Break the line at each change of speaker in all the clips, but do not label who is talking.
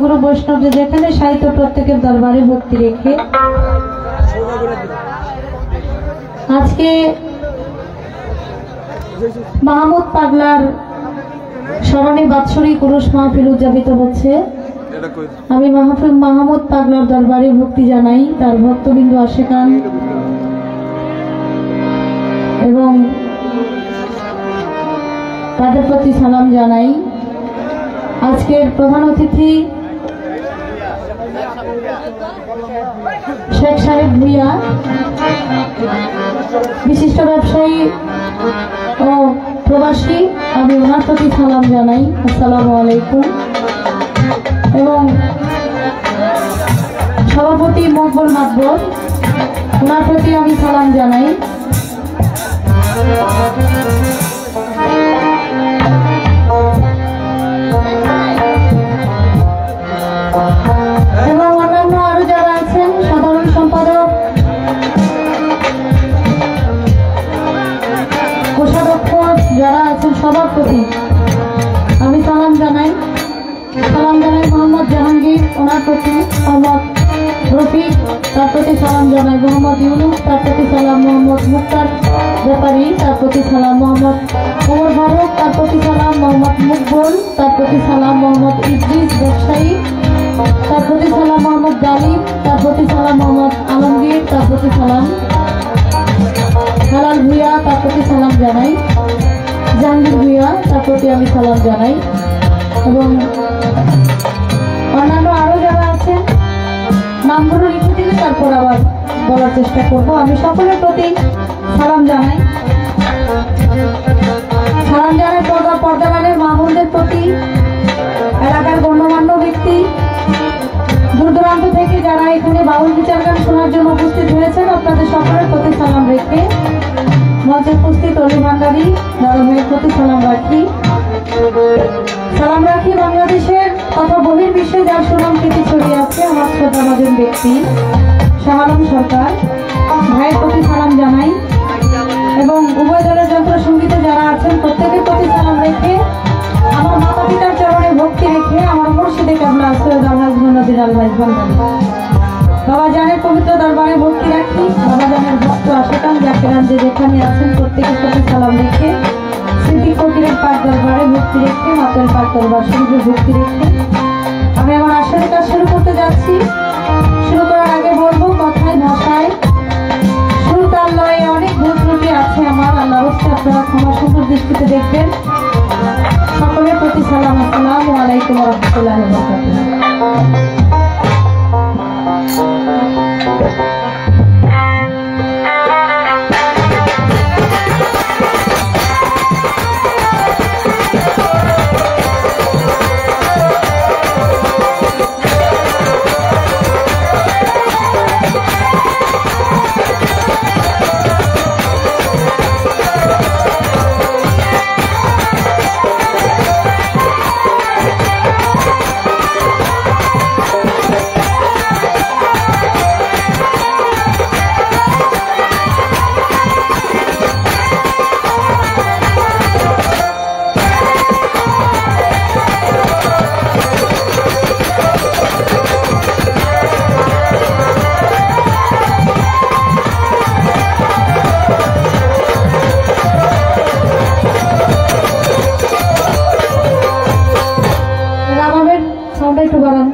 গুরু বৈষ্ণব যেখানে সাহিত্য প্রত্যেকের দরবারে ভক্তি রেখে আজকে মাহমুদ পাগলার স্মরণে বাৎসরিক উরুস মাহফিল উদযাপিত হচ্ছে। আমি মাহমুদ পাগলার দরবারে ভক্তি জানাই, তার ভক্তবিন্দু আশেকান এবং তাদের প্রতি সালাম জানাই। আজকের প্রধান অতিথি শেখ সাহেব ভুইয়া, বিশিষ্ট ব্যবসায়ী ও প্রবাসী, আমি ওনার প্রতি সালাম জানাই, আসসালামু আলাইকুম। এবং সভাপতি মকবুল মাতবর, ওনার প্রতি আমি সালাম জানাই। এবং অন্যান্য আরো যারা আছেন, সাধারণ সম্পাদক, কোষাধ্যক্ষ যারা আছেন, সবার প্রতি আমি সালাম জানাই। মোহাম্মদ জাহাঙ্গীর, ওনার প্রতি মোহাম্মদ রফিক, তার প্রতি সালাম জানাই। মোহাম্মদ ইউনুস, তার প্রতি সালাম। মোহাম্মদ মুক্তার ব্যাপারী, তার প্রতি সালাম। মোহাম্মদ ওমর ফারুক, তার প্রতি সালাম। মোহাম্মদ মুকবুল, তার প্রতি সালাম। মোহাম্মদ ইদ্রিস ব্যবসায়ী, তার প্রতি সালাম। মোহাম্মদ গালিব, তার প্রতি সালাম। মোহাম্মদ আলমগীর, তার প্রতি সালাম। হেলাল ভুইয়া, তার প্রতি সালাম জানাই। জাহাঙ্গীর ভুইয়া, তার প্রতি আমি সালাম জানাই। এবং অন্যান্য আরো যারা আছেন নামগুলো লিখে দিলে তারপর আবার বলার চেষ্টা করব। আমি সকলের প্রতি সালাম জানাই। পর্দামানের মাহমুদের প্রতি, এলাকার গণ্যমান্য ব্যক্তি, দূর দূরান্ত থেকে যারা এখানে বাউল বিচার গান শোনার জন্য উপস্থিত হয়েছেন, আপনাদের সকলের প্রতি সালাম রেখে মঞ্চে উপস্থিত অলি ভান্ডারী দাদা ভাইয়ের প্রতি সালাম রাখি। বাংলাদেশের তথা বহির্বিশ্বে যার সুনাম কীর্তি ছড়িয়ে আছে, আমার শ্রদ্ধাভাজন ব্যক্তি শাহ আলম সরকার ভাইয়ের প্রতি সালাম জানাই। এবং উভয় দলের যন্ত্র সঙ্গীতে যারা আছেন প্রত্যেকের প্রতি সালাম রেখে, আমার মাতা পিতার চরণে ভক্তি রেখে, আমার মুর্শিদে কাবলা সৈয়দ আলহাজ নদীর আলহাজ ভান্ডারী বাবা জানের পবিত্র দরবারে ভক্তি রাখি। বাবা জানের ভক্ত আশেকান জাকেরান যে যেখানে আছেন প্রত্যেকের প্রতি সালাম রেখে, স্মৃতি ফকিরের পাক দরবারে ভক্তি রেখে, মাতের পাক দরবার শরীফে ভক্তি রেখে আমি আমার আসলে কাজ শুরু করতে যাচ্ছি। শুরু করার আগে বলবো, কথায় ভাষায় সুর তাল লয়ে অনেক ভুল ত্রুটি আছে আমার, আল্লাহ হচ্ছে আপনারা ক্ষমা সুন্দর দৃষ্টিতে দেখবেন। সকলের প্রতি সালাম, আসসালামু আলাইকুম ওয়া রাহমাতুল্লাহি ওয়া বারাকাতুহু। একটু বাড়ান।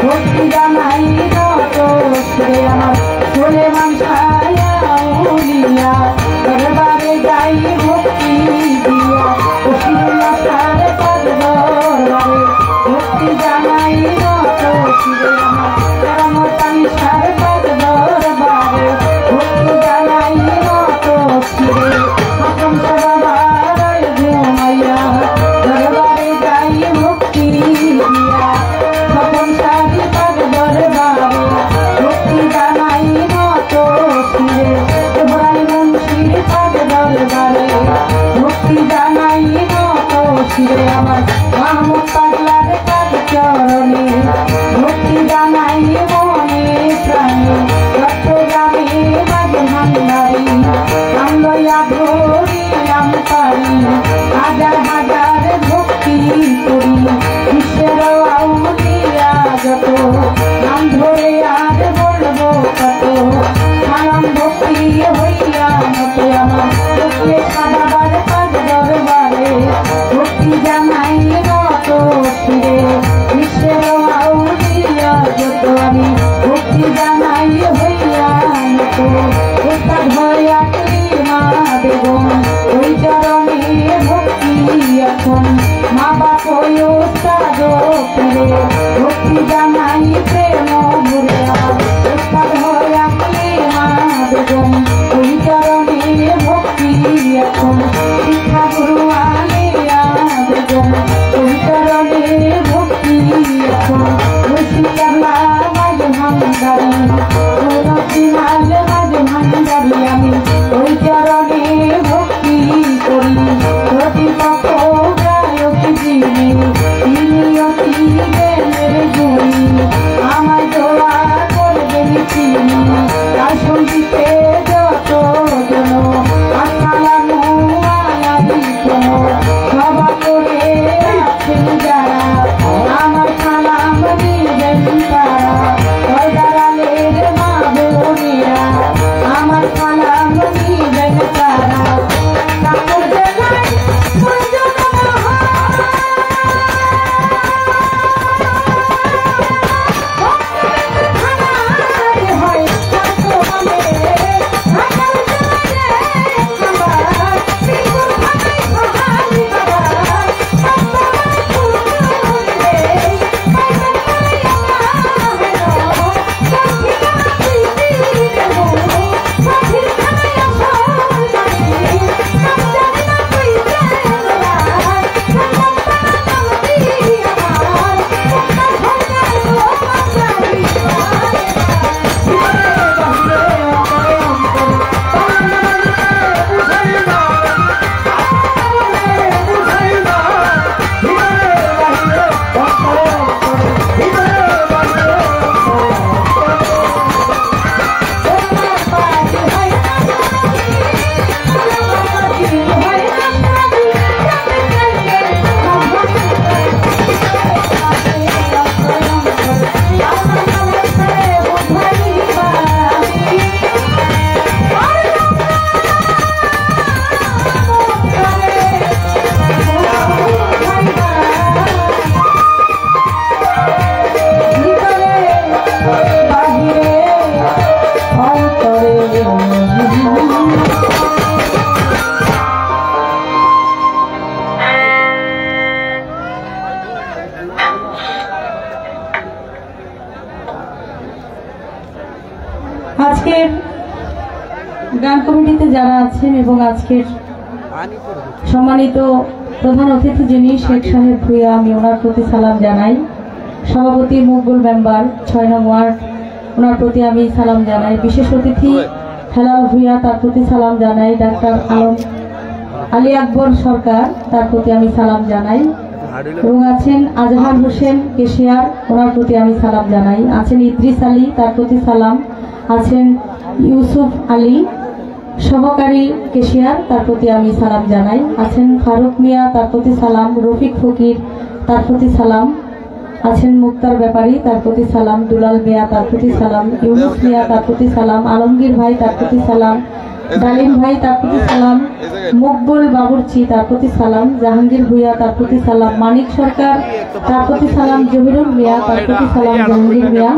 ভক্তি জানাই নত শিরে আমার সুলেমান শায়া দরবারে যাই ভক্তি দিয়া শিলা সার পদ দরবারে ভক্তি জানাই নত শিরে আমার রামতানি সার পদ দরবারে ভক্তি জানাই নত শিরে আপন সবাই ঘুমাইয়া দরবারে যাই ভক্তি দিয়া আপন সারি পদ দরবারে ভক্তি জানাই নত শিরে মুন্সির পদ দরবারে ভক্তি জানাই নত শিরে আমার মাহমুদ পাগলার পদ চরণে ভক্তি জানাই মনে প্রাণে চট্টগ্রামে মাঝে ভান্ডারি নাম লইয়া ধরি নাম পারি হাজার হাজার ভক্তি করি বিশ্বের আউলিয়া যত নাম ধরে আর বলবো কত সালাম ভক্তি হইয়া মতে আমার ভক্তি সাদাবার পদ দরবারে ভক্তি জানাই নত শিরে বিশ্বের আউলিয়া যত আমি ভক্তি জানাই হইয়া মত উস্তাদ হইয়া মা বেগম ওই চরণে ভক্তি এখন মা বাপ ওই উস্তাদ ফিরে ভক্তি জানাই প্রেম ভরে উস্তাদ হইয়া মা বেগম ওই চরণে ভক্তি এখন শিক্ষা গুরু আলিয়া বেগম ওই চরণে ভক্তি এখন রসিকাল্লা মাঝে ভান্ডারি রসিমাল মাঝে ভান্ডারি আমি ওই চরণে ভক্তি করি প্রতিপক্ষ গায়ক যিনি তিনি অতি জ্ঞানের গুণী আমায় দোয়া করবেন তিনি তার সঙ্গীতে যত জন আসসালামু আলাইকুম সভা করে আছেন যারা আমার সালাম দিবেন তারা দরদারালের মা বোনেরা আমার সালাম দিবেন তারা ঠাকুর জেলায় আজকের গান কমিটিতে যারা আছেন এবং আজকের সম্মানিত প্রধান অতিথি যিনি শেখ সাহেব ভুইয়া আমি ওনার প্রতি সালাম জানাই। সভাপতি মকবুল মেম্বার ৬ নং ওয়ার্ড ওনার প্রতি আমি সালাম জানাই। বিশেষ অতিথি হেলাল ভুইয়া তার প্রতি সালাম জানাই। ডাক্তার আলী আকবর সরকার তার প্রতি আমি সালাম জানাই। এবং আছেন আজহার হোসেন কেশিয়ার ওনার প্রতি আমি সালাম জানাই। আছেন ইদ্রিস আলী তার প্রতি সালাম। আছেন ইউসুফ আলী সহকারী কেশিয়ার তার প্রতি আমি সালাম জানাই। আছেন ফারুক মিয়া তার প্রতি সালাম। রফিক ফকির তার প্রতি সালাম। আছেন মুক্তার ব্যাপারী তার প্রতি সালাম। দুলাল মিয়া তার প্রতি সালাম। ইউনুস মিয়া তার প্রতি সালাম। আলমগীর ভাই তার প্রতি সালাম। ডালিম ভাই তার প্রতি সালাম, মকবুল বাবুরচি তার প্রতি সালাম, জাহাঙ্গীর ভুইয়া তার প্রতি সালাম, মানিক সরকার তার প্রতি সালাম, জহিরুল মিয়া তার প্রতি সালাম, জাহাঙ্গীর মিয়া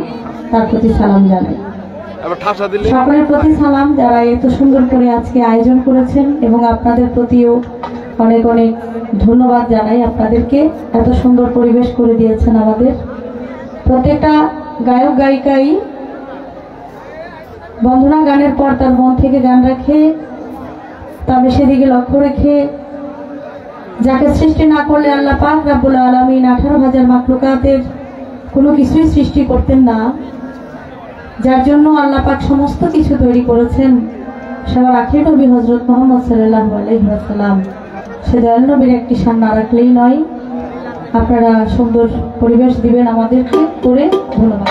তার প্রতি সালাম জানাই। সকলের প্রতি সালাম যারা এত সুন্দর করে আজকে আয়োজন করেছেন, এবং আপনাদের প্রতিও অনেক অনেক ধন্যবাদ জানাই। আপনাদেরকে এত সুন্দর পরিবেশ করে দিয়েছেন আমাদের। প্রত্যেকটা গায়ক গায়িকাই বন্দনা গানের পর তার মন থেকে গান রাখে, তবে সেদিকে লক্ষ্য রেখে যাকে সৃষ্টি না করলে আল্লাহ পাক রব্বুল আলামিন 18,000 মাখলুকাতের কোনো কিছুই সৃষ্টি করতেন না, যার জন্য আল্লাহ পাক সমস্ত কিছু তৈরি করেছেন। সবার আখির নবী হযরত মুহাম্মদ সাল্লাল্লাহু আলাইহি ওয়াসাল্লাম, সে দয়াল নবীর একটি শান না রাখলেই নয়। আপনারা সুন্দর পরিবেশ দিবেন আমাদেরকে করে, ধন্যবাদ।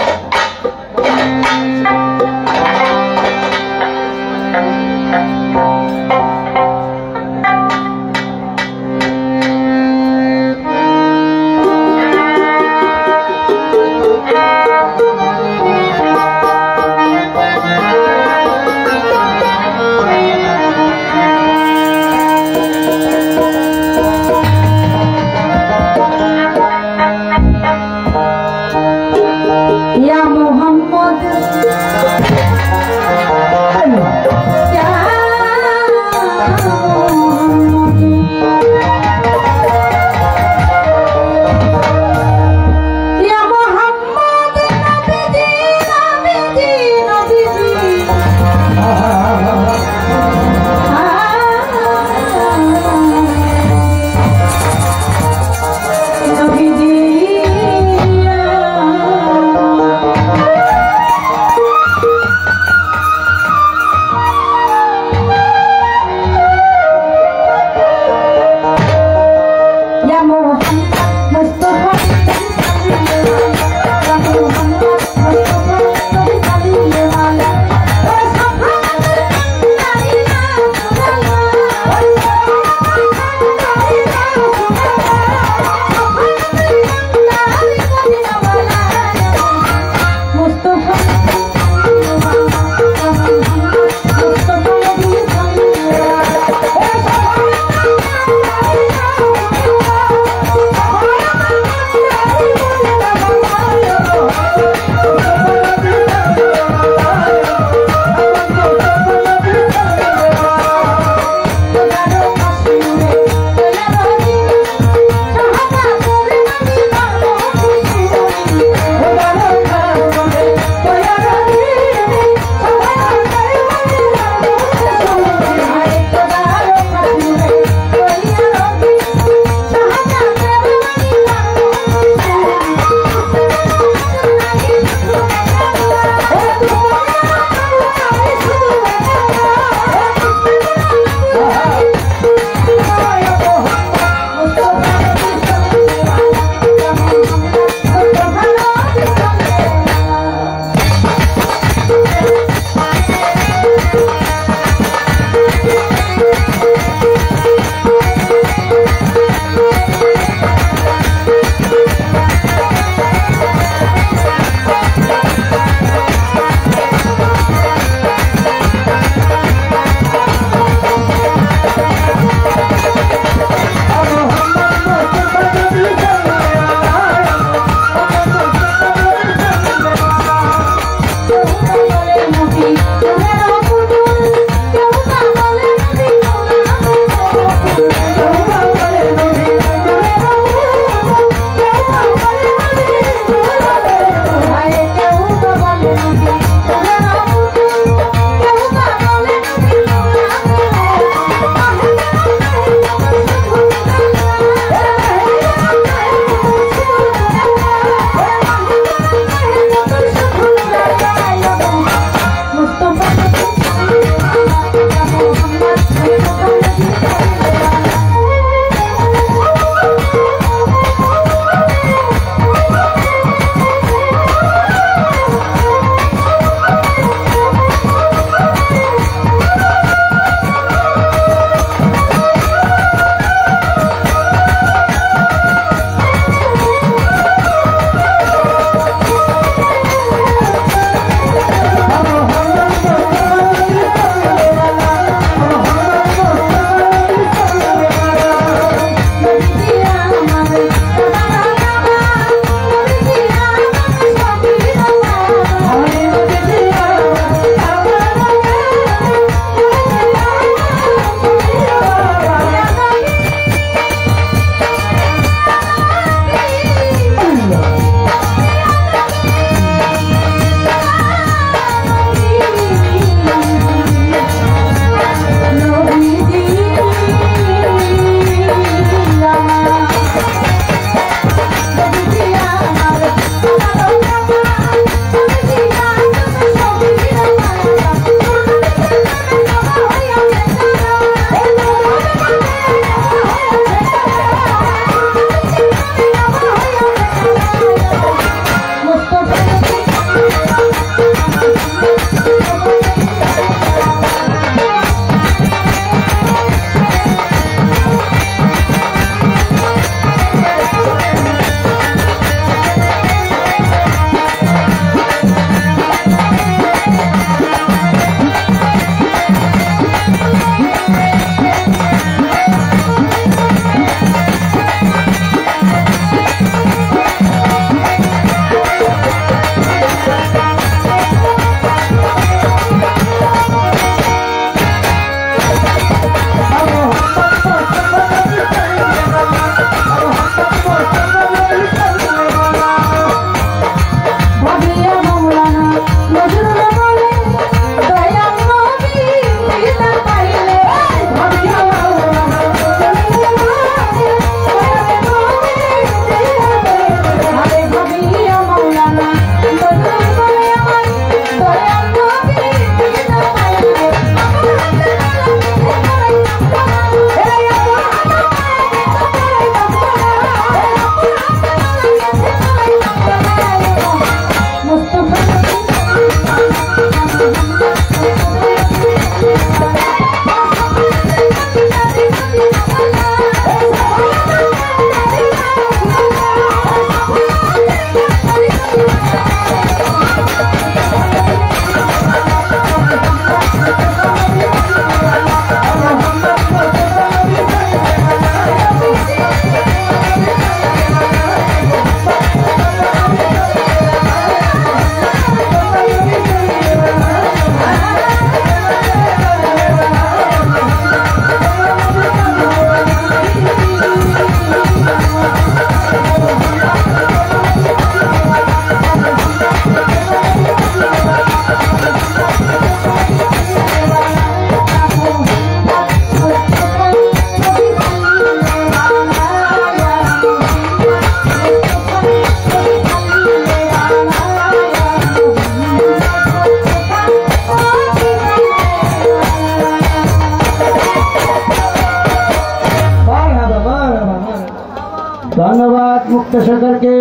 সরকারকে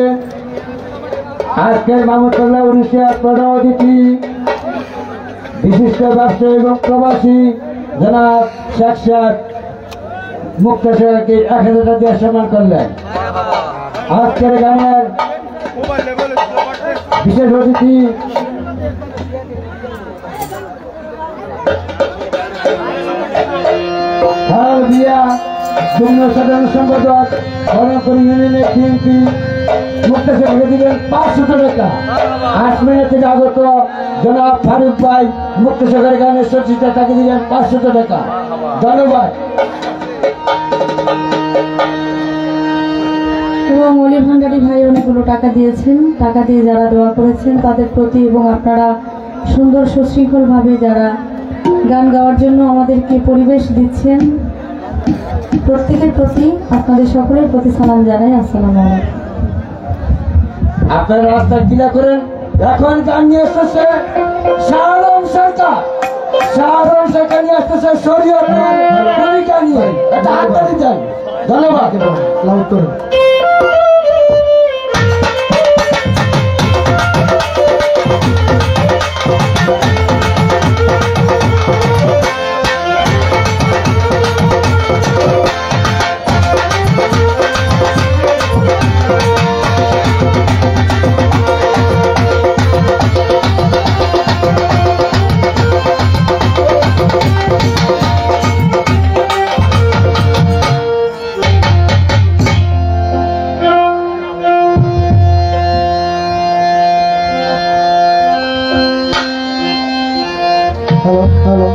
আজকের মাহমুদুল্লাহ উড়িষ্যার প্রধান অতিথি বিশিষ্ট ব্যবসায়ী এবং প্রবাসী জনাব শেখ মুক্তা সরকারকে 1000 টাকা দিয়ে সম্মান করলেন। আজকের গানের বিশেষ অতিথি সাধারণ সম্পাদক খড়গপুর ইউনিয়নের বিএনপি মুক্তা সরকারকে দিলেন 500 টাকা। 8 মিনিট থেকে আগত জনাব ফারুক ভাই মুক্তা সরকারের গানের সচিতা তাকে দিলেন 500 টাকা। ধন্যবাদ।
এবং অলি ভান্ডারী ভাই অনেকগুলো টাকা দিয়েছেন। টাকা দিয়ে যারা দোয়া করেছেন তাদের প্রতি এবং আপনারা সুন্দর সুশৃঙ্খলভাবে যারা গান গাওয়ার জন্য আমাদেরকে পরিবেশ দিচ্ছেন প্রত্যেকের প্রতি আপনাদের সকলের প্রতি সালাম জানাই। আসসালামু আলাইকুম।
আপনারা রাস্তা কিনা করেন। এখন গান নিয়ে আসতেছে শাহরম সরকার। শাহরম সরকার নিয়ে আসতেছে শরীয়ত ভূমিকা নিয়ে। এটা হাততালি দেন। ধন্যবাদ। লাভ করুন। Hello.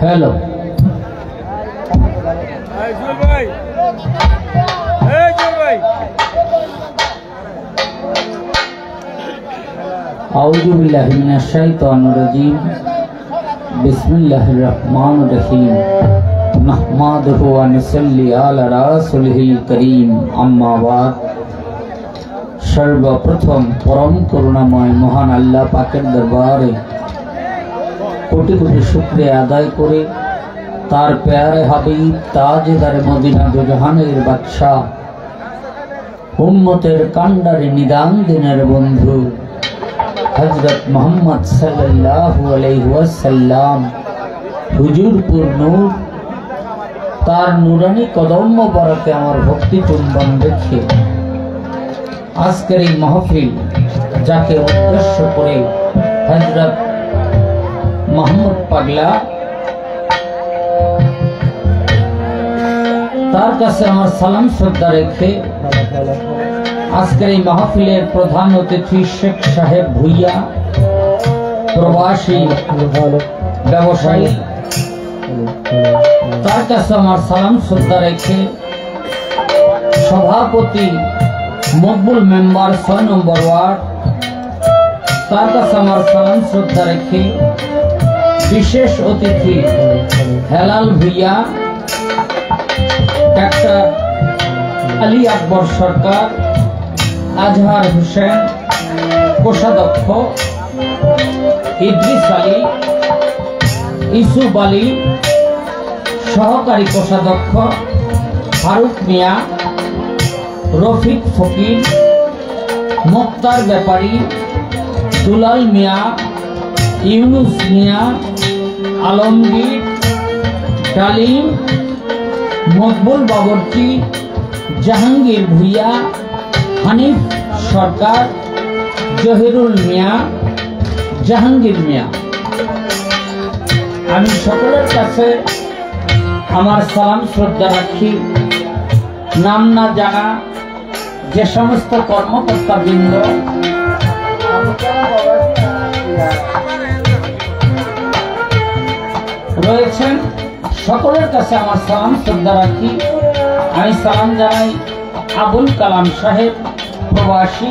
हेलो आऊज़ु बिल्लाहि मिनश शैतानिर रजीम बिस्मिल्लाहिर रहमानिर रहीम नहमदुहु व नसल्ली अला रसूलिल करीम अम्मा बाद सर्वप्रथम परम करुणामय महान आल्लाह पाकेर दरबारे कोटि कोटि शुक्रिया आदाय करे तार प्यारे हबीब ताजदार मदीना दो जहानेर बादशाह उम्मतेर कांडारी निदान दिनेर बंधु हजरत मोहम्मद सल्लल्लाहु अलैहि वसल्लम हुजूरपुर नूर तार नूरानी कदम मुबारके आमार भक्ति चुम्बन रेखे आजकेर এই महफिल जाके उद्देश्य करे हजरत मोहम्मद पागला तार काছে আমার সালাম শ্রদ্ধা রেখে আজকের এই মাহফিলের প্রধান অতিথি শেখ সাহেব ভুইয়া প্রবাসী ব্যবসায়ী তার কাছে আমার সালাম শ্রদ্ধা রেখে সভাপতি মকবুল মেম্বার 6 নম্বর ওয়ার্ড তার কাছে আমার সালাম শ্রদ্ধা রেখে विशेष अतिथि हेलाल भैया डॉक्टर अली अकबर सरकार आजहार हुसैन कोषाध्यक्ष इद्रिस आली इसूफ आली सहकारी कोषाध्यक्ष फारूक मिया रफिक फकीर मुक्तार व्यापारी दुलाल मिया यूनुस मिया आलमगीर डालिम मकबुल बाबरची जहांगीर भुइया हानिफ सरकार जहिरुल मिया जहांगीर मिया आमी सकलेर काছে আমার সালাম শ্রদ্ধা রাখি नाम ना जाना যে সমস্ত কর্মকর্তা বৃন্দ রয়েছেন সকলের কাছে আমার সালাম শ্রদ্ধা রাখি আমি সালাম জানাই আবুল কালাম সাহেব প্রবাসী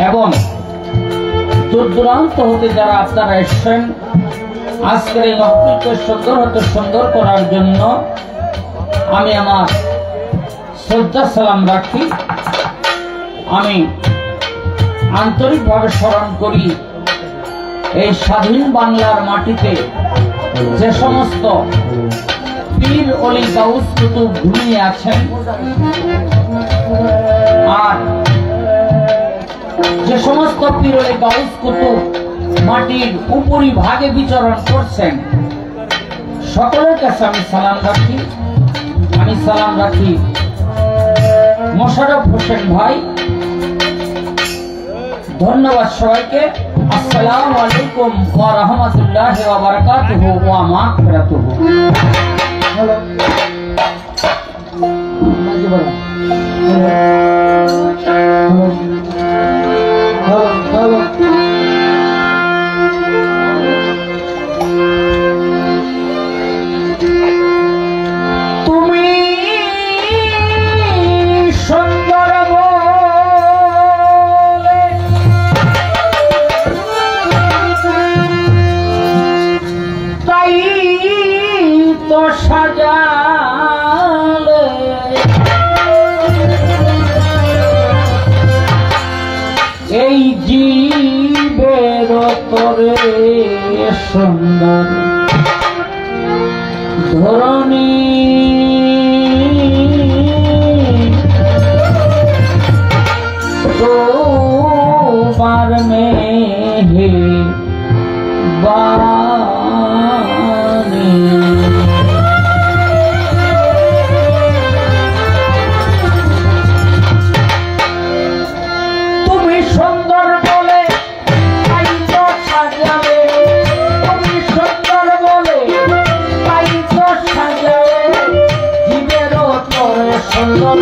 এবং দূর দূরান্ত হতে যারা আপনারা এসেছেন আজকের এই মাহফিলকে সুন্দর হতে সুন্দর করার জন্য আমি আমার শ্রদ্ধা সালাম রাখি আমি আন্তরিকভাবে স্মরণ করি এই স্বাধীন বাংলার মাটিতে যে সমস্ত পীর ওলি গাউস কুতুব ঘুমিয়ে আছেন আর যে সমস্ত পীর ওলি গাউস কুতুব মাটির উপরি ভাগে বিচরণ করছেন সকলের কাছে আমি সালাম রাখি মোশাররফ হোসেন ভাই ধন্যবাদ সবাইকে আসসালামু আলাইকুম ওয়া রাহমাতুল্লাহি ওয়া বারাকাতুহু ওয়া মাগফিরাতুহু এই জীবের তরে সুন্দর ধরণী তোমার মেহে বাণী তুমি সুন্দর বলে তাই তো সাজাবে, তুমি সুন্দর বলে তাই তো সাজাবে, জীবেরও তোরে সুন্দর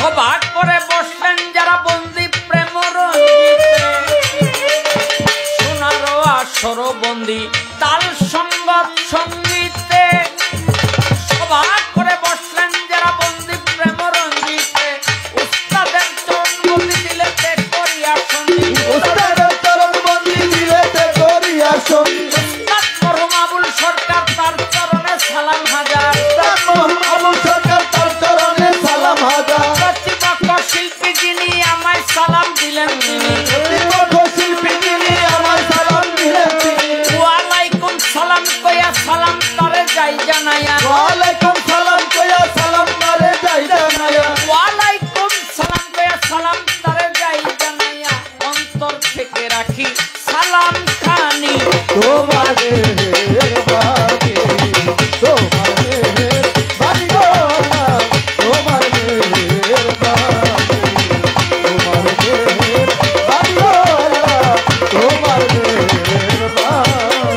সভা করে বসলেন যারা বন্দি প্রেম রঞ্জিতে, সোনারো আসর বন্দি তাল সঙ্গত সঙ্গীতে। সভা করে বসলেন যারা বন্দি প্রেম রঞ্জিতে, উস্তাদের চরণ বন্দি দিলেতে করিয়া সঙ্গীত।
উস্তাদের চরণ বন্দি দিলেতে করিয়া সঙ্গীত।
উস্তাদ মরহুম আবুল সরকার তার চরণে সালাম হাজার।
উস্তাদ মরহুম আবুল সরকার তার চরণে সালাম হাজার।
প্রতিপক্ষ শিল্পী যিনি আমায় সালাম দিলেন তিনি,
প্রতিপক্ষ শিল্পী যিনি আমায় সালাম দিলেন তিনি।
ওয়ালাইকুম সালাম কইয়া সালাম তারে যাই জানাইয়া।
ওয়ালাইকুম সালাম কইয়া সালাম তারে যাই জানাইয়া।
ওয়ালাইকুম সালাম কইয়া সালাম তারে যাই জানাইয়া। অন্তর থেকে রাখি সালাম খানি
তোমার মেহেরবানি, তোমার মেহেরবানি গো আল্লাহ, তোমার মেহেরবানি, তোমার মেহেরবানি গো আল্লাহ, তোমার মেহেরবানি।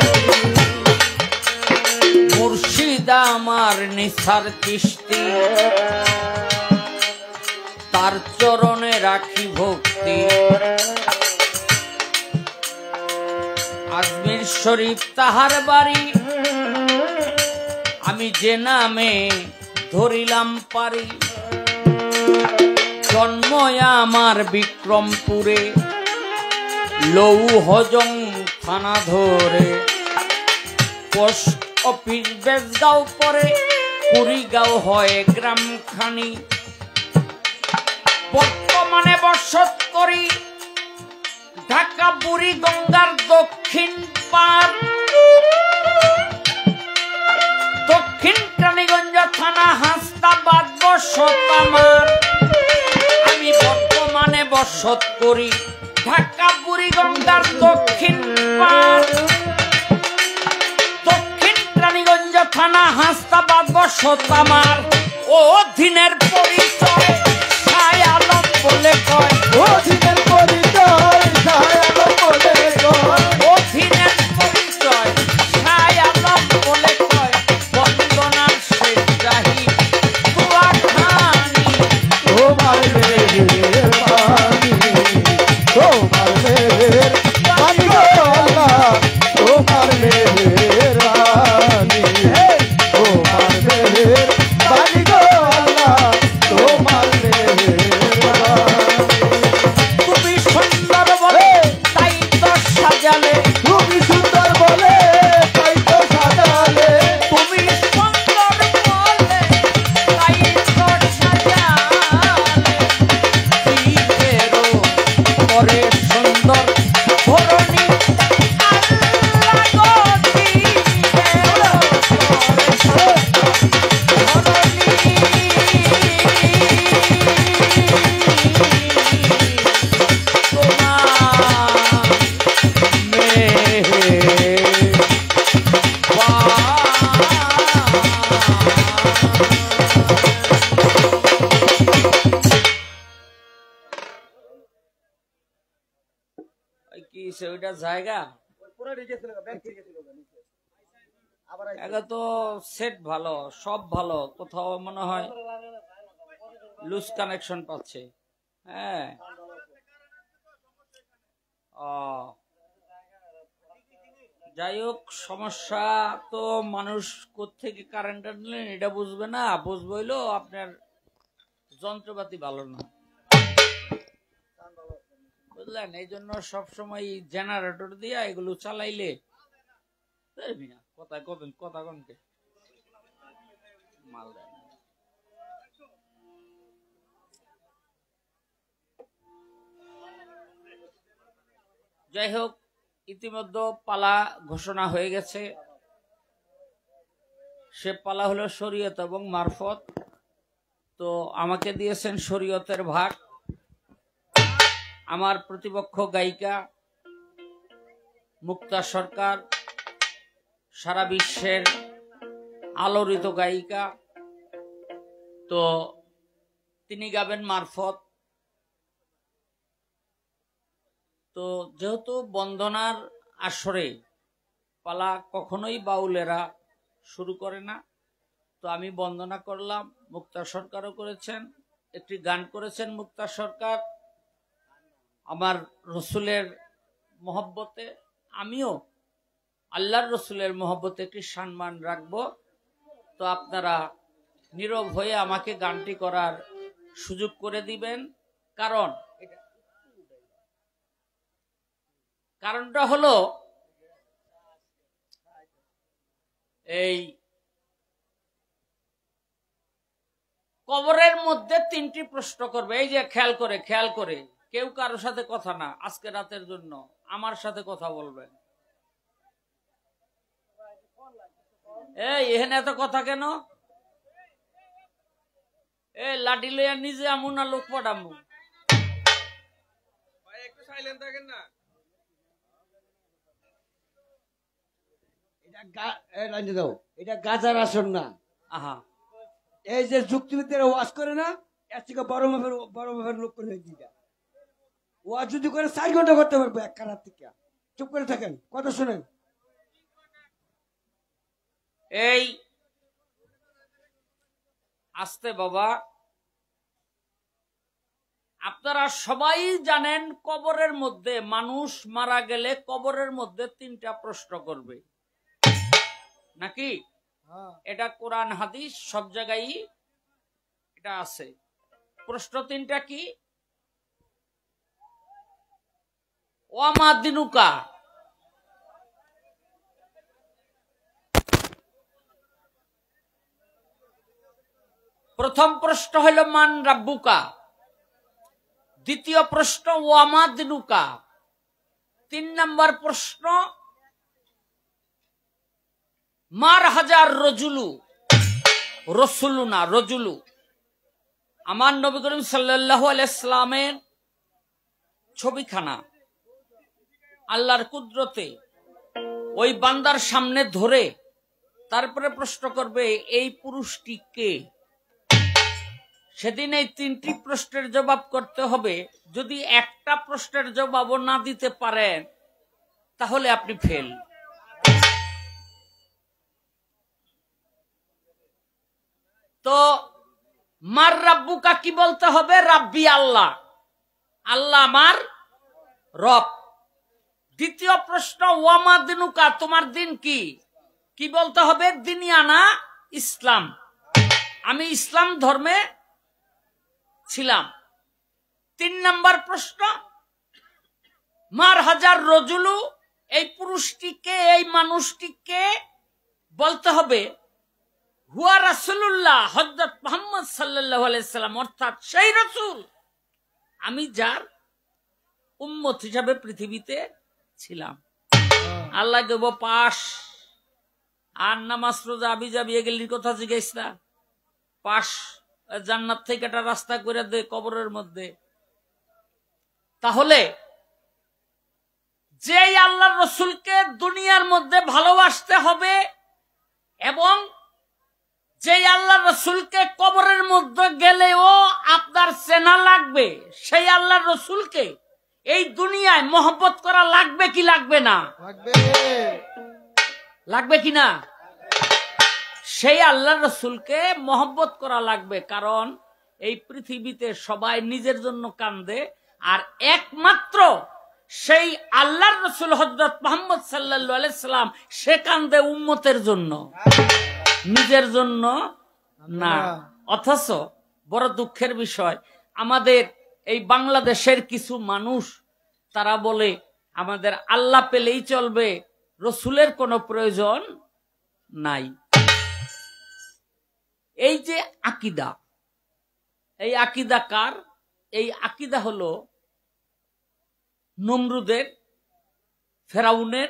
মুর্শিদ আমার নিসার চিশতি, তার চরণে রাখি ভক্তি। আজমির শরীফ তাহার বাড়ি, আমি যে নামে ধরিলাম পারি। জন্ম আমার বিক্রমপুরে, লৌহজং থানা ধরে। পোস্ট অফিস বেজগাঁও পরে, কুড়িগাঁও হয় গ্রামখানি। বর্তমানে বসত করি ঢাকা বুড়ি গঙ্গার দক্ষিণ পার। দক্ষিণ রানীগঞ্জ থানা হাসনাবাদ বসত আমার। আমি বর্তমানে বসত করি ঢাকা বুড়ি গঙ্গার দক্ষিণ পার। দক্ষিণ রানীগঞ্জ থানা হাসনাবাদ বসত আমার। অধীনের পরিচয় শাহ আলম বলে কয়।
অধীনের পরিচয় শাহ আলম বলে কয়।
অধীনের পরিচয় শাহ আলম বলে কয়। বন্দনার শেখ জাহি দোয়া খানি
তোমার মেহেরবানি, তোমার মেহেরবানি গো আল্লাহ, তোমার মেহেরবানি, তোমার মেহেরবানি গো আল্লাহ, তোমার মেহেরবানি।
তুমি সুন্দর বলে তাই তো সাজালে।
তুমি সুন্দর বলে তাই তো সাজালে।
তুমি সুন্দর বলে তাই তো সাজালে। দিকেরও পরে সুন্দর ধরণী আল্লাহ গো দিকেরও পরে কি সেটা জায়গা একা তো সেট ভালো, সব ভালো, কোথাও মনে হয় লুজ কানেকশন পাচ্ছে। হ্যাঁ, যাই হোক, সমস্যা তো মানুষ কোত্থেকে কারেন্ট আনলেন এটা বুঝবে না, বুঝবে হইলো আপনার যন্ত্রপাতি ভালো না, বুঝলেন? এই জন্য সবসময় জেনারেটর দিয়ে এগুলো চালাইলে না। কথায় কবেন কথা কমকে মাল দেয়। যাই হোক, ইতিমধ্যে পালা ঘোষণা হয়ে গেছে। সে পালা হলো শরীয়ত এবং মারফত। তো আমাকে দিয়েছেন শরীয়তের ভাগ। আমার প্রতিপক্ষ গায়িকা মুক্তা সরকার, সারা বিশ্বের আলোড়িত গায়িকা, তো তিনি গাবেন মারফত। তো যেহেতু বন্দনার আসরে পালা কখনোই বাউলেরা শুরু করে না, তো আমি বন্দনা করলাম, মুক্তা সরকারও করেছেন, একটি গান করেছেন মুক্তা সরকার আমার রসুলের মহব্বতে। আমিও আল্লাহর রসুলের মহব্বতে একটি সম্মান রাখবো। তো আপনারা নীরব হয়ে আমাকে গানটি করার সুযোগ করে দিবেন। কারণটা হলো এই কবরের মধ্যে 3টি প্রশ্ন করবে। এই যে খেয়াল করে কেউ কারোর সাথে কথা না, আজকে রাতের জন্য আমার সাথে কথা বলবেন। এই এখানে এত কথা কেন? এই লাঠি লইয়া নিজে আমু না লোক পাঠামু?
একটু সাইলেন্ট থাকেন না।
এটা গাজার আসন না।
আহা,
এই যে যুক্তিবিদ্যার ওয়াজ করে না, এর থেকে বড় মাপের লোক করে দিটা ওয়াজ যদি করে 4 ঘন্টা করতে পারবো এক কারার থেকে। চুপ করে থাকেন, কথা শুনেন।
এই আস্তে বাবা, আপনারা সবাই জানেন কবরের মধ্যে মানুষ মারা গেলে কবরের মধ্যে 3টা প্রশ্ন করবে নাকি? এটা কোরআন হাদিস সব জায়গায় এটা আছে। প্রশ্ন 3টা কি? ওয়ামা দিনুকা, প্রথম প্রশ্ন হইল মান রাব্বুকা, দ্বিতীয় প্রশ্ন ওয়ামা দিনুকা, 3 নম্বর প্রশ্ন মার হাজার রজুলু, রসুলু না রজুলু। আমার নবী করিম সাল্লাল্লাহু আলাইহি সাল্লামের ছবিখানা আল্লাহর কুদরতে ওই বান্দার সামনে ধরে তারপরে প্রশ্ন করবে এই পুরুষটি কে। সেদিন এই 3টি প্রশ্নের জবাব করতে হবে। যদি একটা প্রশ্নের জবাবও না দিতে পারেন তাহলে আপনি ফেল। তো মার রাব্বুকা কি বলতে হবে? রাব্বি আল্লাহ, আল্লাহ আমার রব। দ্বিতীয় প্রশ্ন ওয়ামা দিনুকা, তোমার দিন কি? কি বলতে হবে? দিনিয়ানা ইসলাম, আমি ইসলাম ধর্মে ছিলাম। 3 নম্বর প্রশ্ন মার হাজার রজুলু, এই পুরুষটিকে এই মানুষটিকে বলতে হবে হুয়া রাসূলুল্লাহ, হযরত মুহাম্মদ সাল্লাল্লাহু আলাইহি সাল্লাম, অর্থাৎ সেই রাসূল আমি যার উম্মত হিসাবে পৃথিবীতে ছিলাম। আল্লাহ দেব পাশ। আর নামাজ রোজা আবি যাবি এগুলির কথা জিজ্ঞেস না। পাশ জান্নাত থেকে একটা রাস্তা করে দে কবরের মধ্যে। তাহলে যে আল্লাহর রসুলকে দুনিয়ার মধ্যে ভালোবাসতে হবে এবং যে আল্লাহর রসুলকে কবরের মধ্যে গেলেও আপনার চেনা লাগবে, সেই আল্লাহর রসুলকে এই দুনিয়ায় মহব্বত করা লাগবে কি লাগবে না? লাগবে কি না? সেই আল্লাহর রসুলকে মহব্বত করা লাগবে। কারণ এই পৃথিবীতে সবাই নিজের জন্য কান্দে, আর একমাত্র সেই আল্লাহর রসুল হযরত মুহাম্মদ সাল্লাল্লাহু আলাইহি সাল্লাম সে কান্দে উম্মতের জন্য, নিজের জন্য না। অথচ বড় দুঃখের বিষয়, আমাদের এই বাংলাদেশের কিছু মানুষ তারা বলে আমাদের আল্লাহ পেলেই চলবে, রসুলের কোনো প্রয়োজন নাই। এই যে আকীদা, এই আকীদা কার? এই আকীদা হলো নমরুদের, ফেরাউনের,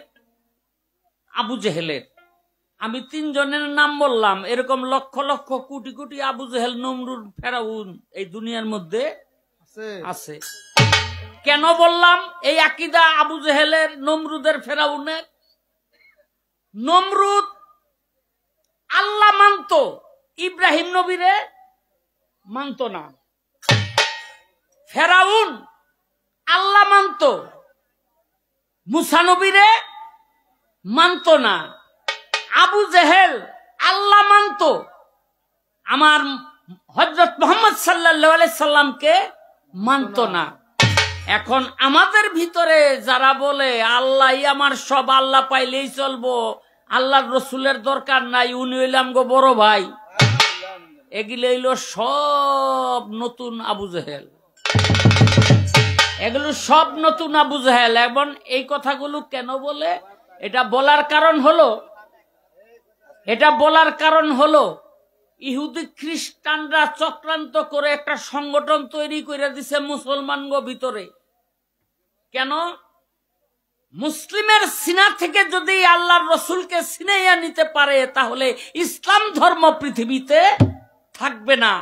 আবু জেহেলের। আমি 3 জনের নাম বললাম, এরকম লক্ষ লক্ষ কোটি কোটি আবু জেহেল, নমরুদ, ফেরাউন এই দুনিয়ার মধ্যে আছে। কেন বললাম এই আকীদা আবু জেহেলের, নমরুদের, ফেরাউনের? নমরুদ আল্লাহ মানত, ইব্রাহিম নবীরে মানত না। ফেরাউন আল্লাহ মানত, মুসা নবীরে মানত না। আবু জেহেল আল্লাহ মানত, আমার হযরত মুহাম্মদ সাল্লাল্লাহু আলাইহি সাল্লামকে মানত না। এখন আমাদের ভিতরে যারা বলে আল্লাহই আমার সব, আল্লাহ পাইলেই চলবো, আল্লাহর রসুলের দরকার নাই, উনি হইলাম গো বড় ভাই, এগুলো হইল সব নতুন আবু জেহেল, এগুলো সব নতুন আবু জেহেল। এবং এই কথাগুলো কেন বলে, এটা বলার কারণ হলো ইহুদি খ্রিস্টানরা চক্রান্ত করে একটা সংগঠন তৈরি করে দিছে মুসলমানগো ভিতরে। কেন? মুসলিমের সিনা থেকে যদি আল্লাহর রসুলকে ছিনাইয়া নিতে পারে তাহলে ইসলাম ধর্ম পৃথিবীতে থাকবে না।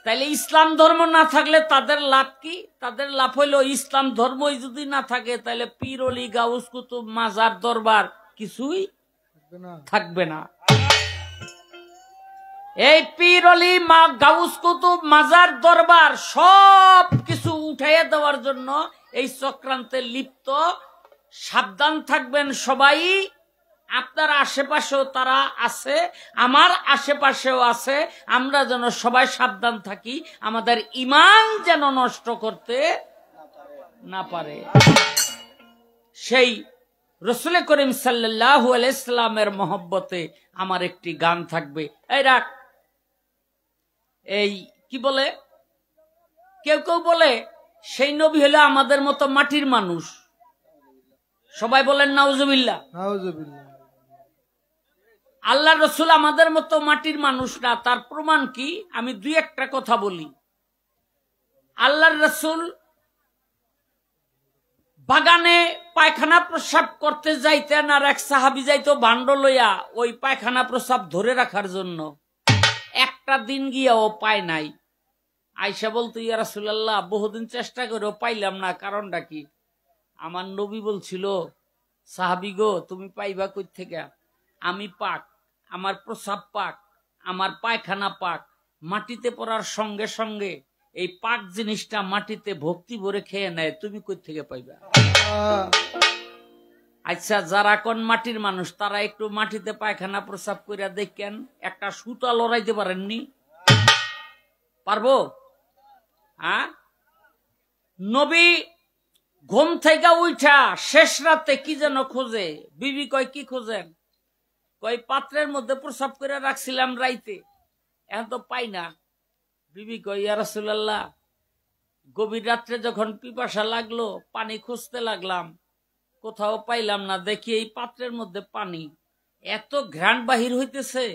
তাইলে ইসলাম ধর্ম না থাকলে তাদের লাভ কি? তাদের লাভ হইল ইসলাম ধর্মই যদি না থাকে তাহলে পীর অলি গাউস কুতুব মাজার দরবার কিছুই থাকবে না। এই পীর অলি গাউস কুতুব মাজার দরবার সব কিছু উঠাইয়া দেওয়ার জন্য এই চক্রান্তে লিপ্ত। সাবধান থাকবেন সবাই, আপনার আশেপাশেও তারা আছে, আমার আশেপাশেও আছে। আমরা যেন সবাই সাবধান থাকি, আমাদের ঈমান যেন নষ্ট করতে না পারে। সেই রাসূল করিম সাল্লাল্লাহু আলাইহি সাল্লামের মহব্বতে আমার একটি গান থাকবে। এই রাখ, এই কি বলে, কেউ কেউ বলে সেই নবী হলো আমাদের মতো মাটির মানুষ। সবাই বলেন নাউজুবিল্লাহ। আল্লাহ রসুল আমাদের মতো মাটির মানুষ না। তার প্রমাণ কি? আমি দুই একটা কথা বলি। আল্লাহর রসুল বাগানে পায়খানা প্রস্রাব করতে যাইতেন, আর এক সাহাবী যাইতো ভান্ড লইয়া ওই পায়খানা প্রস্রাব ধরে রাখার জন্য। একটা দিন গিয়া ও পায় নাই। আয়েশা বলতো, ইয়া রাসূলুল্লাহ, বহুদিন চেষ্টা করেও পাইলাম না, কারণটা কি? আমার নবী বলছিল, সাহাবী গো, তুমি পাইবা কই থেকে? আমি পাক, আমার প্রস্রাব পাক, আমার পায়খানা পাক, মাটিতে পড়ার সঙ্গে সঙ্গে এই পাক জিনিসটা মাটিতে ভক্তি ভরে খেয়ে নেয়, তুমি কই থেকে পাইবা? আচ্ছা, যারা কোন মাটির মানুষ তারা একটু মাটিতে পায়খানা প্রস্রাব কইরা দেখেন, একটা সুতা লড়াইতে পারেননি? পারবো? হ্যাঁ? নবী ঘুম থেকে উঠা শেষ রাতে কি যেন খোঁজে। বিবি কয়, কি খোঁজেন? কয়, পাত্রের মধ্যে প্রস্রাব করে রাখছিলাম রাইতে, এখন তো পাই না। বিবি কয়, ইয়া রাসূলুল্লাহ, গভীর রাত্রে যখন পিপাসা লাগলো পানি খুঁজতে লাগলাম, কোথাও পাইলাম না, দেখি এই পাত্রের মধ্যে পানি, এত ঘ্রাণ বাহির হইতেছে,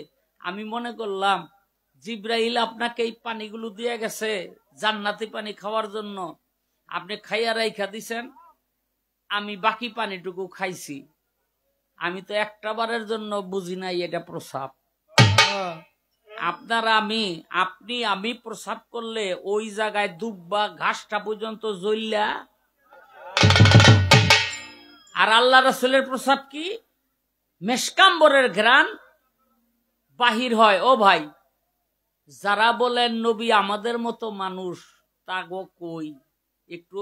আমি মনে করলাম জিব্রাইল আপনাকে এই পানিগুলো দিয়ে গেছে জান্নাতি পানি খাওয়ার জন্য, আপনি খাইয়া রাইখা দিছেন, আমি বাকি পানিটুকু খাইছি। আমি তো একটা বারের জন্য বুঝি নাই এটা প্রস্রাব। আপনারা আমি প্রস্রাব করলে ওই জায়গায় দুব্বা ঘাসটা পর্যন্ত জ্বললা। আর আল্লাহ রাসূলের প্রস্রাব কি? মেশকাম্বরের ঘ্রাণ বাহির হয়। ও ভাই, যারা বলেন নবী আমাদের মতো মানুষ, তা গো কই? একটু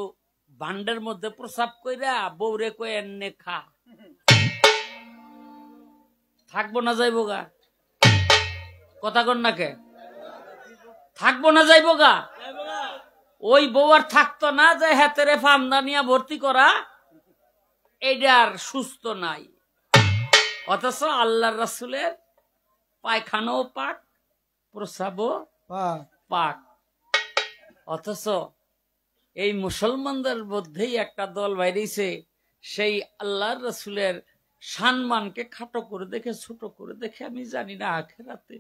ভান্ডের মধ্যে প্রস্রাব কইরা বউরে কই এনে খা, থাকবো না যাইবো গা? কথা কন না কে? থাকবো না যাইবো গা? ওই বউ আর থাকতো না যে হাতেরে ফামদানিয়া ভর্তি করা, এইটার সুস্থ নাই। অথচ আল্লাহর রাসূলের পায়খানাও পাক, প্রস্রাবও পাক। অথচ এই মুসলমানদের মধ্যেই একটা দল বাইরেছে, সেই আল্লাহর রাসূলের সম্মানকে খাটো করে দেখে, ছোট করে দেখে, আমি জানি না আখিরাতে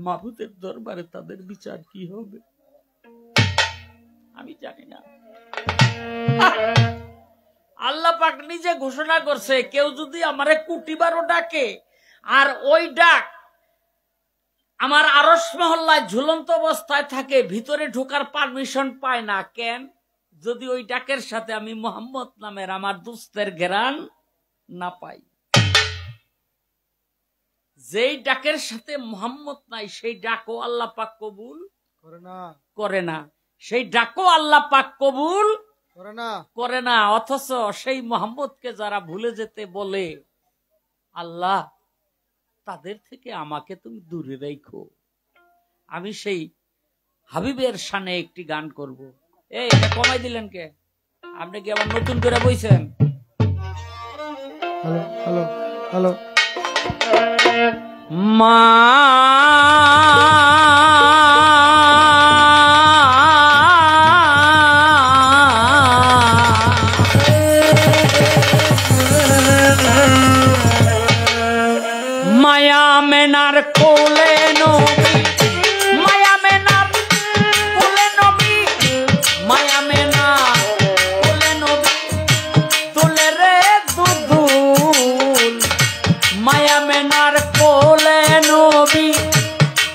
মাবুদের দরবারে তাদের বিচার কি হবে, আমি জানি না। আল্লাহ পাক নিজে ঘোষণা করছে, কেউ যদি আমারে কুটিবারও ডাকে আর ওই ডাক আমার আরশ মহল্লায় ঝুলন্ত অবস্থায় থাকে, ভিতরে ঢোকার পারমিশন পায় না। কেন? যদি ওই ডাকের সাথে আমি মুহাম্মদ নামের আমার দোস্তের ঘেরান না পাই। যেই ডাকের সাথে মুহাম্মদ নাই সেই ডাকও আল্লাহ পাক কবুল করে না, সেই ডাকও আল্লাহ পাক কবুল করে না। অথচ সেই মুহাম্মদকে যারা ভুলে যেতে বলে, আল্লাহ তাদের থেকে আমাকে তুমি দূরে রাখো। আমি সেই হাবিবের শানে একটি গান করব। এই এটা কমাই দিলেন কে? আপনি কি আবার নতুন করে বইছেন?
হ্যালো হ্যালো
মা মায়া মেনার কোলে নবী, মায়া মেনার কোলে নবী, মায়া মেনার কোলে নবী, তুলে রে দুদুল। মায়া মেনার কোলে নবী,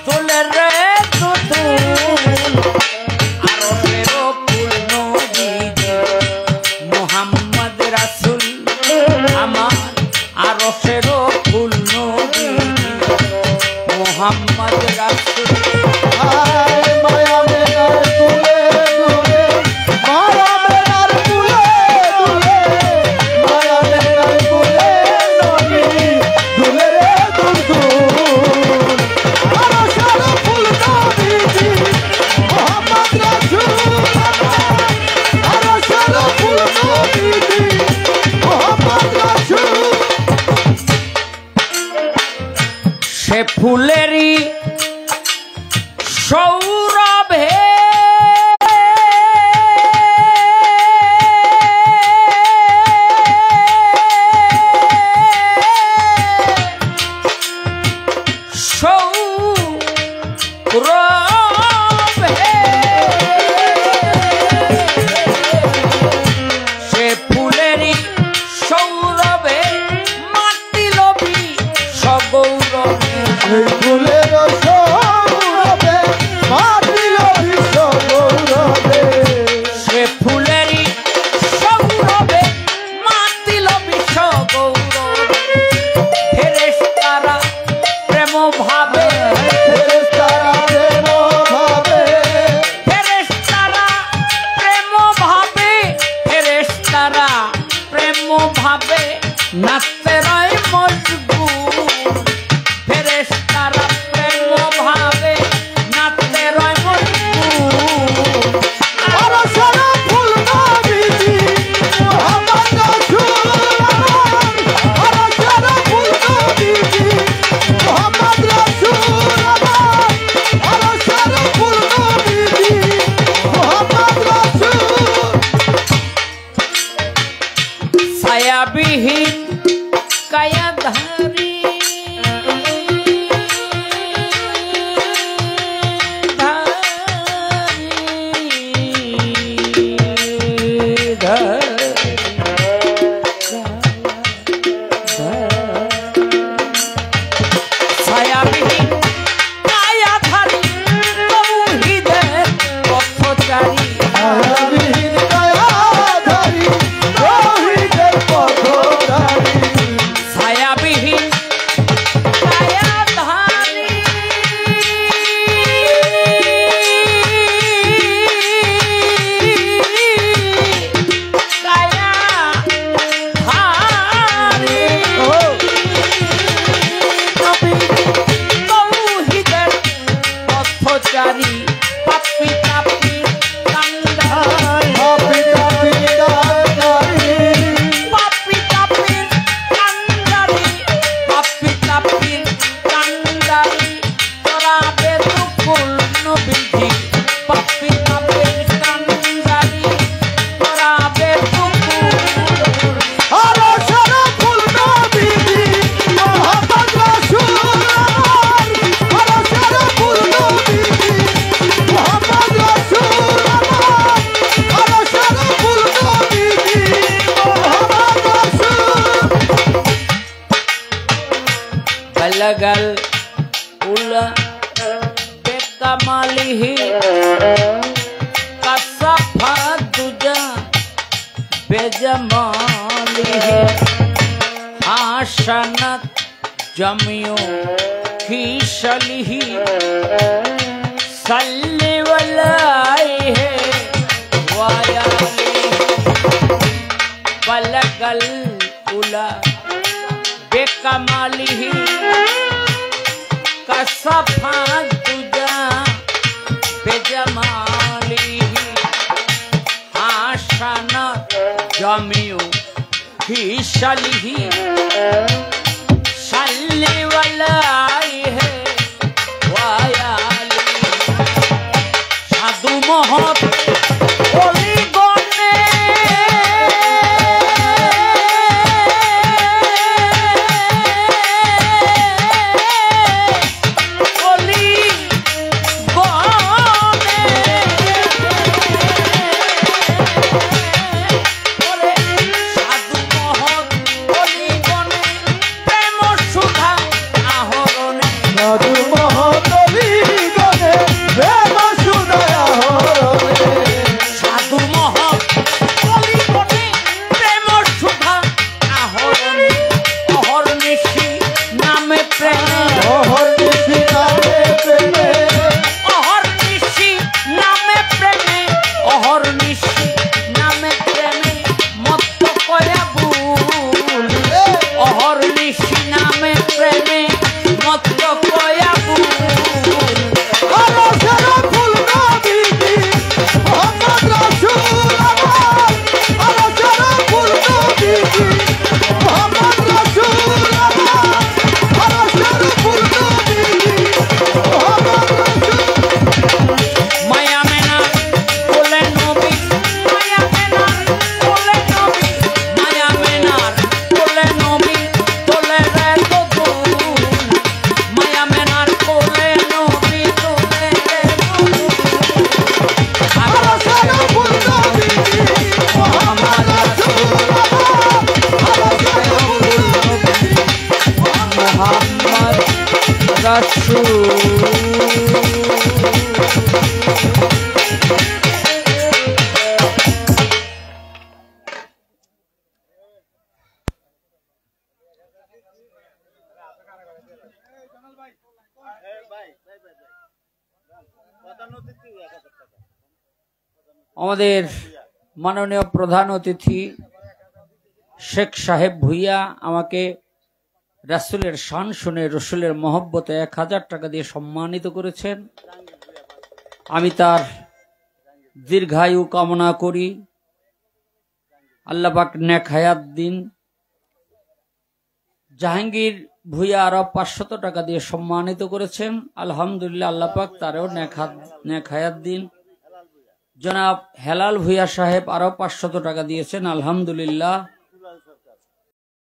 তুলে রে দুদুল। আরো ফেরো ফুল নবীজি মুহাম্মদ রাসূল আমার, আরো ফেরো ফুল নবীজি মুহাম্মদ রাসূল।
হায় মায়া মেনার কুলে কুলে, মায়া মেনার কুলে কুলে, মায়া মেনার কুলে নবী দুলে রে দুলদুল। আরো সারা ফুল নবীজি মুহাম্মদ রাসূল আমার, আরো সারা ফুল নবীজি মুহাম্মদ রাসূল।
সে ফুলেরই সৌরভে সৌরভে সে ফুলেরই সৌরভে মাটি লবি সগৌরবে।
এই ফুলের সৌরভে মাটিল বিশ্ব গৌরবে।
সে ফুলেরই সৌরভে মাতিল বিশ্ব গৌরবে। ফেরেশতারা প্রেম ভাবে,
ফেরেশতারা প্রেম ভাবে,
ফেরেশতারা প্রেম ভাবে, ফেরেশতারা প্রেম ভাবে নাচতে রয় মজবুর। ফেরেশতারা প্রেম ভাবে নাচতে রয় মজবুর।
আরো সারা ফুল নবীজি মুহাম্মদ রাসূল আমার, আরো সারা ফুল নবীজি মুহাম্মদ রাসূল আমার, আরো সারা ফুল নবীজি মুহাম্মদ রাসূল।
ছায়াবিহীন কায়াধারী ছায়াবিহীন কায়াধারী তৌহিদের পথচারী।
ছায়াবিহীন কায়াধারী তৌহিদের পথচারী।
ছায়াবিহীন কায়াধারী কায়াধারী তৌহিদের পথচারী। পাপী তাপী কান্দারী,
পাপী তাপী কান্দারী,
পাপী তাপীর কান্দারী, পাপী তাপীর কান্দারী। তোরা বেদুকুল নবীজি পাপী তাপীর কান্দারী, তোরা বেদুকুল।
আরো সারা ফুল নবীজি মুহাম্মদ রাসূল আমার, আরো সারা ফুল নবীজি মুহাম্মদ রাসূল আমার, আরো সারা ফুল নবীজি মুহাম্মদ রাসূল।
বলগল উলা বেকমালিহি कसफा दुजा बेजमालिही आशनत जमियो खीशलिही सल्ली वलाइहे वायालिही बलगल उला बेकमालिही कसफा दुजा জামিউ ফি শালিহি সাল্লি ওয়ালাইহি ওয়া আলিহি সাধু মহৎ অলিগণে আমাদের মাননীয় প্রধান অতিথি শেখ সাহেব ভুইয়া আমাকে রাসূলের শান শুনে রসুলের মহব্বতে 1000 টাকা দিয়ে সম্মানিত করেছেন। আমি তার দীর্ঘায়ু কামনা করি, আল্লাহ পাক নেক হায়াত দিন। জাহাঙ্গীর ভুইয়া আরো 500 টাকা দিয়ে সম্মানিত করেছেন, আলহামদুলিল্লাহ আল্লাহ পাক তারও নেক হায়াত দিন। জনাব হেলাল ভুইয়া সাহেব আরো 500 টাকা দিয়েছেন, আলহামদুলিল্লাহ।